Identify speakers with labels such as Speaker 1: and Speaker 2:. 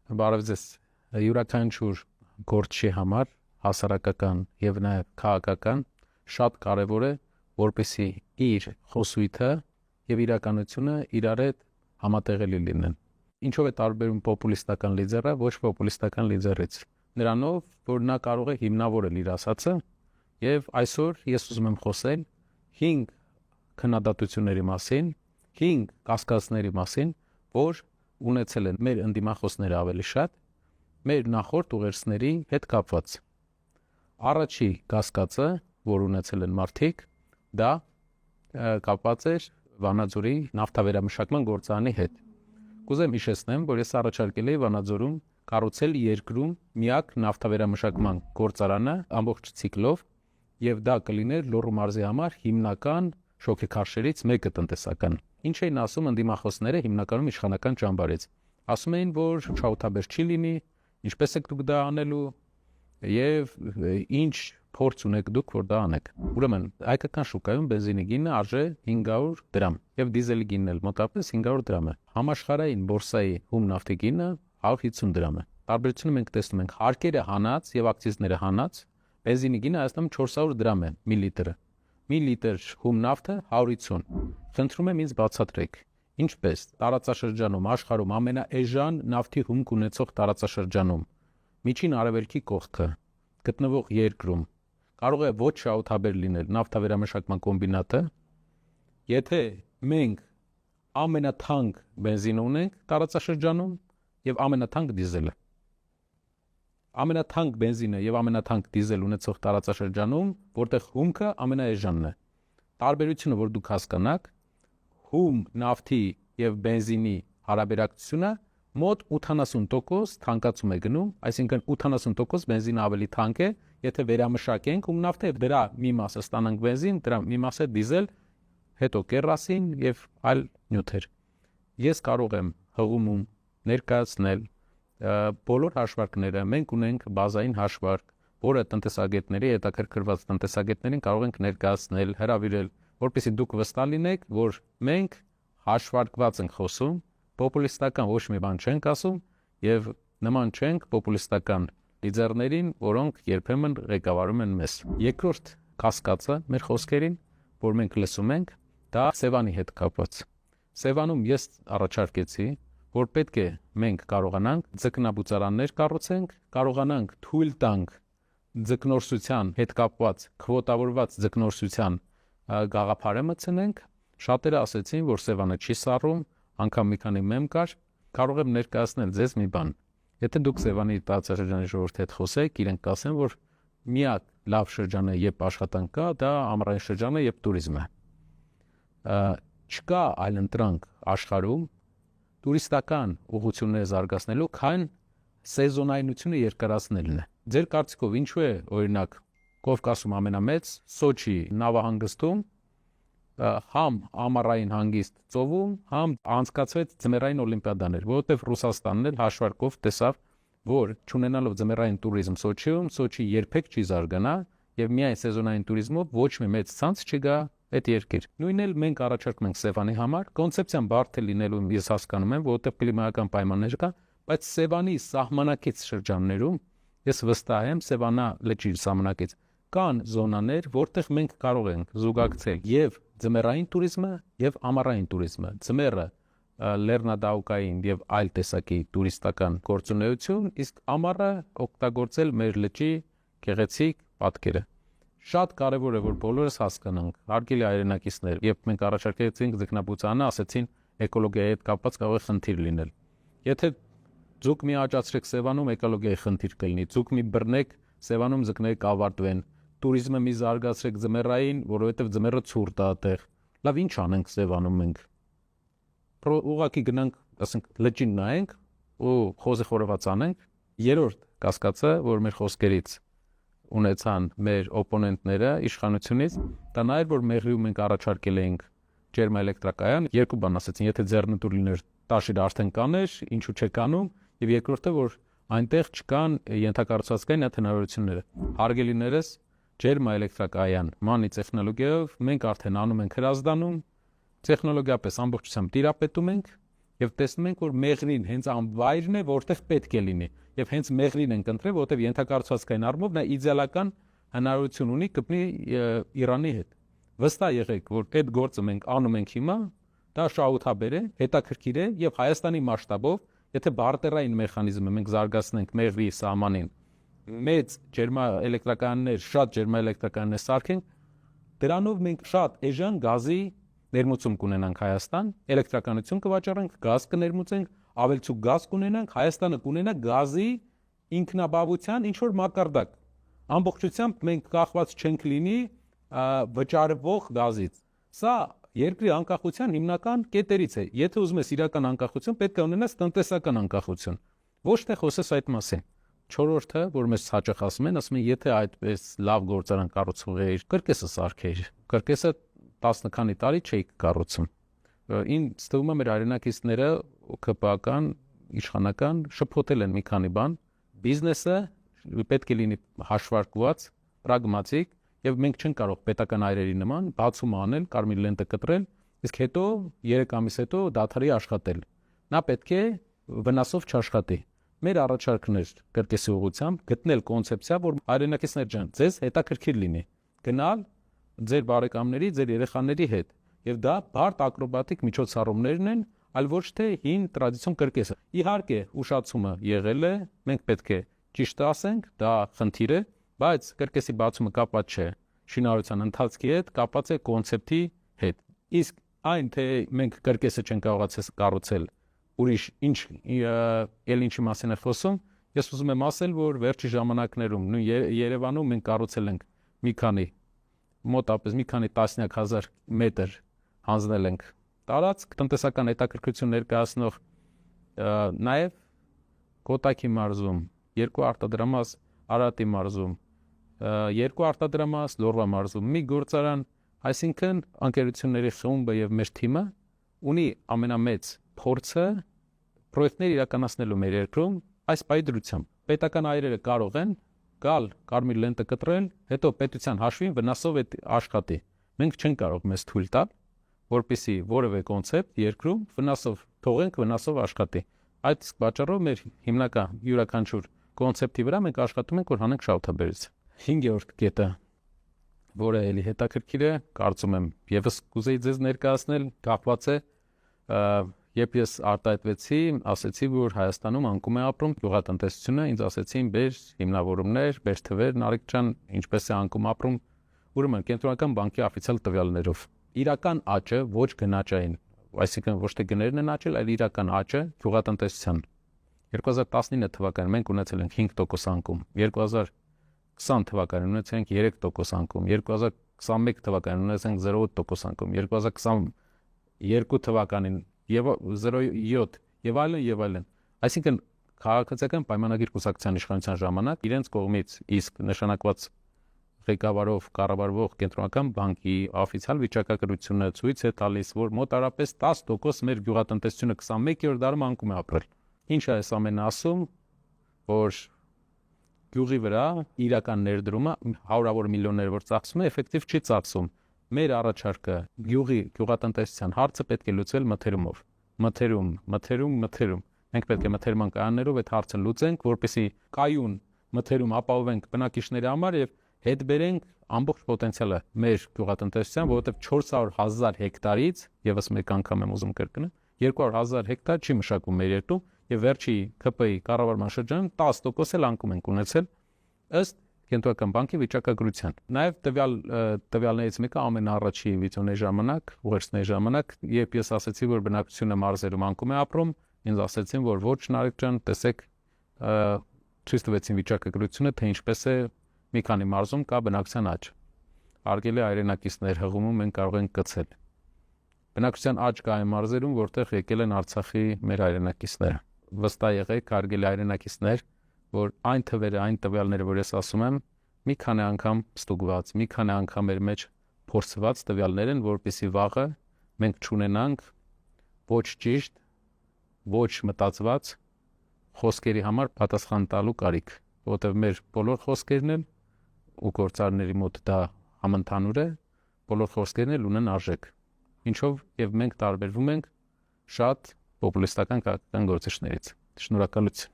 Speaker 1: Բարև ձեզ, յուրաքանչյուր գործչի համար հասարակական եւ նաեւ քաղաքական շատ կարեւոր է, որպեսզի իր խոսույթը եւ իրականությունը իրար հետ համատեղելի լինեն։ Ինչով է տարբերում պոպուլիստական լիդերը ոչ պոպուլիստական լիդերից։ Նրանով, որ նա կարող է հիմնավորել իր ասածը եւ այսօր ես ուզում եմ խոսել 5 քննադատությունների մասին, 5 կասկածների մասին, որ ունեցել են մեր ընդդիմախոսները ավելի շատ, մեր նախորդ ուղերձների հետ կապված։ Առաջի կասկածը, որ ունեցել են մարդիկ, դա կապված էր Վանաձորի նավթավերամշակման գործարանի հետ։ Կուզեմ հիշեցնեմ, որ ես առաջարկել էի Վանաձորում կառուցել երկրում միակ նավթավերամշակման գործարանը ամբողջ ցիկլով, եւ դա կլիներ Լոռու մարզի համար հիմնական շոգեքարշերից մեկը տնտեսական։ Ինչ էին ասում ընդդիմախոսները հիմնականում իշխանական ճամբարից։ Ասում էին, որ շահութաբեր չի լինի, ինչպես եք դուք դա անելու եւ ինչ փորձ ունեք դուք, որ դա անեք։ Ուրեմն հայկական շուկայում բենզինի գինը արժե 500 դրամ եւ դիզելի գինն էլ մոտավորապես 500 դրամ է։ Համաշխարհային բորսայի հում նավթի գինը 150 դրամ է։ Տարբերությունը մենք տեսնում ենք հարկերը հանած եւ ակցիզները հանած, բենզինի գինը Հայաստանում 400 դրամ է մի լիտրը։ Մի լիտր հում նավթը 150։ Խնդրում եմ ինձ բացատրեք, ինչպես տարածաշրջանում աշխարհում ամենաէժան նավթի հումք ունեցող տարածաշրջանում միջին արևելքի կողքը գտնվող երկրում կարող է ոչ շահութաբեր լինել նավթավերամշակման կոմբինատը, եթե մենք ամենաթանկ բենզինը ունենք տարածաշրջանում եւ ամենաթանկ դիզելը։ Ամենաթանկ բենզինը եւ ամենաթանկ դիզել ունեցող տարածաշրջանում, որտեղ հումքը ամենաէժանն է։ Տարբերությունը, որ դուք հասկանաք, հում նավթի եւ բենզինի հարաբերակցությունը մոտ 80% թանկացում է գնում, այսինքն 80% բենզինը ավելի թանկ է, եթե վերամշակենք հում նավթը եւ դրա մի մասը ստանանք բենզին, դրա մի մասը դիզել, հետո կերոսին եւ այլ նյութեր։ Ես կարող եմ հղումում ներկայացնել բոլոր հաշվարկները, մենք ունենք բազային հաշվարկ, որը տնտեսագետների, հետաքրքրված տնտեսագետներին կարող ենք ներկայացնել, հրավիրել, որպեսզի դուք վստահ լինեք, որ մենք հաշվարկված ենք խոսում, պոպուլիստական ոչ մի բան չենք ասում եւ նման չենք պոպուլիստական լիդերներին, որոնք երբեմն ղեկավարում են մեզ։ Երկրորդ կասկածը մեր խոսքերին, որ մենք լսում ենք, դա Սևանի հետ կապված։ Սևանում ես առաջարկեցի, որ պետք է մենք կարողանանք ձկնաբուծարաններ կառուցենք, կարողանանք թույլ տանք ձկնորսության հետ կապված քվոտավորված ձկնորսության գաղափարը մտցնենք։ Շատերը ասեցին, որ Սևանը չի սառում, անգամ մի քանի մեմ կար, կարող եմ ներկայացնել ձեզ մի բան։ Եթե դուք Սևանի տարածաշրջանի ժողովրդի հետ խոսեք, իրենք կասեն, որ միակ լավ շրջանը, երբ աշխատանք կա, դա ամառային շրջանը, երբ տուրիզմը։ Չկա այլընտրանք աշխարհում տուրիստական ուղղությունները զարգացնելու, քան սեզոնայնությունը երկարացնելն է։ Ձեր կարծիքով ինչու է, օրինակ, Կովկասում ամենամեծ Սոչի նավահանգստում համ ամառային հանգիստ ծովում, համ անցկացվեց ձմեռային օլիմպիադաներ, որովհետև Ռուսաստանն էլ հաշվարկով տեսավ, որ չունենալով ձմեռային տուրիզմ Սոչիում, Սոչի երբեք չի զարգանա եւ միայն սեզոնային տուրիզմով ոչ մի մեծ ցանց չգա այդ երկիր։ Նույնն էլ մենք առաջարկում ենք Սևանի համար, կոնցեպցիան բարդ է լինելու ես հասկանում եմ, որովհետև կլիմայական պայմաններ կա, բայց Սևանի սահմանակից շրջաններում ես վստահ եմ Սևանա լճի սահմանակից կան զոնաներ, որտեղ մենք կարող ենք զուգակցել եւ ձմեռային տուրիզմը եւ ամառային տուրիզմը։ Ձմեռը լեռնադահուկային եւ այլ տեսակի տուրիստական գործունեություն, իսկ ամառը օգտագործել մեր լճի գեղեցիկ պատկերը։ Շատ կարևոր է, որ բոլորս հասկանանք, հարգելի հայրենակիցներ, երբ մենք առաջարկեցինք ձկնաբուծարանը, ասեցին էկոլոգիայի հետ կապված կարող է խնդիր լինել։ Եթե ձուկ մի աճացրեք Սևանում, էկոլոգիայի խնդիր կլինի։ Ձուկ մի բռնեք, Սևանում ձկները կավարտվեն։ Տուրիզմը մի զարգացրեք ձմեռային, որովհետև ձմեռը ցուրտ է այդտեղ։ Լավ, ինչ անենք Սևանում մենք։ Ուղղակի գնանք, ասենք, լճին նայենք ու խոզի խորոված անենք։ Երրորդ կասկածը, որ մեր խոսքերից ունեցան մեր օպոնենտները իշխանությունից, դա նա էր, որ Մեղրիում մենք առաջարկել էինք ջերմաէլեկտրակայան, երկու բան ասեցին, եթե ձեռնտուր լիներ, տաշիրը արդեն կաներ, ինչու չեք անում, եւ երկրորդը, որ այնտեղ չկան ենթակառուցվածքային հնարավորությունները։ Հարգելիներս, ջերմաէլեկտրակայան մանի տեխնոլոգիայով մենք արդեն անում ենք Հրազդանում, տեխնոլոգիապես ամբողջությամբ տիրապետում ենք եւ տեսնում ենք, որ մեղրին հենց անվայրն է, որտեղ պետք է լինի, եւ հենց մեղրին ենք ընտրել, որտեղ ենթակառուցվածքային առումով նա իդեալական հնարավորություն ունի կպնի Իրանի հետ։ Վստահ եղեք, որ այդ գործը մենք անում ենք հիմա, դա շահութաբեր է, հետաքրքիր է եւ Հայաստանի մասշտաբով, եթե բարտերային մեխանիզմը մենք զարգացնենք մեղրի սահմանին, մեծ ջերմաէլեկտրականներ, շատ ջերմաէլեկտրականներ սարքենք, դրանով մենք շատ էժան գազի ներմուծում կունենանք Հայաստան, էլեկտրականություն կվաճառենք, գազ կներմուծենք, ավելցուկ գազ կունենանք, Հայաստանը կունենա գազի ինքնաբավության ինչ որ մակարդակ։ Ամբողջությամբ մենք կախված չենք լինի վճարվող գազից։ Սա երկրի անկախության հիմնական կետերից է։ Եթե ուզում ես իրական անկախություն, պետք է ունենաս տնտեսական անկախություն։ Ոչ թե խոսես այդ մասին։ Չորրորդը, որ մեզ հաճախ ասում են, եթե այդպես լավ գործարան կառուցող էիր, կրկեսը սարքեիր։ Կրկեսը 10 քանի տարի չէի կառուցում։ Ինձ թվում է մեր հայրենակիցները ՕՔՊ-ական, իշխանական շփոթել են մի քանի բան։ Բիզնեսը պետք է լինի հաշվարկված, պրագմատիկ, եւ մենք չենք կարող պետական այրերի նման բացում անել, կարմիր լենտը կտրել, իսկ հետո 3 ամիս հետո դադարի աշխատել։ Նա պետք է վնասով չաշխատի։ Մեր առաջարկն էր կրկեսի ուղղությամբ գտնել կոնցեպցիա, որ հայրենակիցներ ջան, ձեզ հետաքրքիր լինի գնալ ձեր բարեկամների, ձեր երեխաների հետ, եւ դա բարդ ակրոբատիկ միջոցառումներն են, այլ ոչ թե հին տրադիցիոն կրկեսը։ Իհարկե, ուշացումը եղել է, մենք պետք է ճիշտը ասենք, դա խնդիր է, բայց կրկեսի բացումը կապված չէ շինարարության ընթացքի հետ, կապված է կոնցեպտի հետ։ Իսկ այն, թե մենք կրկեսը չենք կարողացել կառուցել, ուրիշ ինչի մասին է խոսում, ես ուզում եմ ասել, որ վերջի ժամանակներում նույն Երևանում մենք կառուցել ենք մի քանի մոտապես մի քանի տասնյակ հազար մետր հանձնել ենք տարածք, տնտեսական հետաքրքրություն ներկայացնող, նաև Կոտայքի մարզում, 2 արտադրամաս Արարատի մարզում, 2 արտադրամաս Լոռվա մարզում, մի գործարան, այսինքն ընկերությունների խումբը եւ մեր թիմը ունի ամենամեծ փորձը պրոյեկտներ իրականացնելու մեր երկրում այս պայդրությամբ։ Պետական այրերը կարող են գալ կարմիր լենտը կտրել, հետո պետության հաշվին վնասով այդ աշխատի։ Մենք չենք կարող մեզ թույլ տալ, որպեսզի որևէ կոնցեպտ երկրում վնասով թողենք, վնասով աշխատի։ Այդ իսկ պատճառով մեր հիմնական յուրաքանչյուր կոնցեպտի վրա մենք աշխատում ենք, որ հանենք շահութաբերից։ 5-րդ կետը, որը էլի հետաքրքիր է, կարծում եմ, եւս կուզեի ձեզ ներկայացնել, կապված է, երբ ես արտահայտվեցի, ասեցի, որ Հայաստանում անկում է ապրում գյուղատնտեսությունը, ինձ ասեցին, բեր հիմնավորումներ, բեր թվեր, Նարեկ ջան, ինչպես է անկում ապրում, ուրեմն կենտրոնական բանկի օֆիցիալ տվյալներով։ Իրական աճը ոչ գնաճային, այսինքն ոչ թե գներն են աճել, այլ իրական աճը գյուղատնտեսության 2019 թվականին մենք ունեցել ենք 5% անկում, 2020 թվականին ունեցել ենք 3% անկում, 2021 թվականին ունեցել ենք 0.8% անկում, 2022 թվականին 0.7 եւ այլն։ Այսինքն քաղաքացիական պայմանագիր կուսակցության իշխանության ժամանակ իրենց կողմից իսկ նշանակված ղեկավարով կառավարվող կենտրոնական բանկի օֆիցիալ վիճակագրությունը ցույց է տալիս, որ մոտարապես 10% մեր գյուղատնտեսությունը 21-րդ դարում անկում է ապրել։ Ինչ է այս ամենը ասում, որ գյուղի վրա իրական ներդրումը հարյուրավոր միլիոններ որ ծախսում է, էֆեկտիվ չի ծախսում։ Մեր առաջարկը գյուղատնտեսության հարցը պետք է լուծել մթերումով։ Մթերում։ Մենք պետք է մթերման կայաններով այդ հարցը լուծենք, որպեսզի կայուն մթերում ապահովենք բնակիչների համար եւ հետ բերենք ամբողջ պոտենցիալը մեր գյուղատնտեսության, որովհետեւ 400,000 հեկտարից, եւս մեկ անգամ եմ ուզում կրկնել, 200,000 հեկտար չի մշակվում մեր երկրում եւ վերջի ԿՊ-ի կառավարման շրջանում 10% էլ անկում ենք ունեցել ըստ կենտրոնական բանկի վիճակագրության։ Նաեւ տվյալներից մեկը ամենաառաջի վիճակների ժամանակ, ուղերձների ժամանակ, երբ ես ասացի, որ բնակչությունը մարզերում անկում է ապրում, ինձ ասացին, որ ոչ Նարեկ ջան, տեսեք, ցույց տվեցին վիճակագրությունը, թե ինչպես է մի քանի մարզում կա բնակչության աճ։ Արգելի հայրենակիցներ, հղումում մենք կարող ենք կցել։ Բնակչության աճ կա այն մարզերում, որտեղ եկել են Արցախի մեր հայրենակիցները։ Վստահ եղեք, արգելի հայրենակիցներ, որ այն թվերը, այն տվյալները, որ ես ասում եմ, մի քանի անգամ ստուգված, մի քանի անգամ մեր մեջ փորձված տվյալներ են, որպեսզի վաղը մենք չունենանք ոչ ճիշտ, ոչ մտածված խոսքերի համար պատասխան տալու կարիք, որովհետև մեր բոլոր խոսքերն են ու գործարների մոտ դա համընդհանուր է, բոլոր խոսքերն էլ ունեն արժեք։ Ինչով եւ մենք տարբերվում ենք շատ պոպուլիստական քաղաքական գործիչներից։ Շնորհակալություն։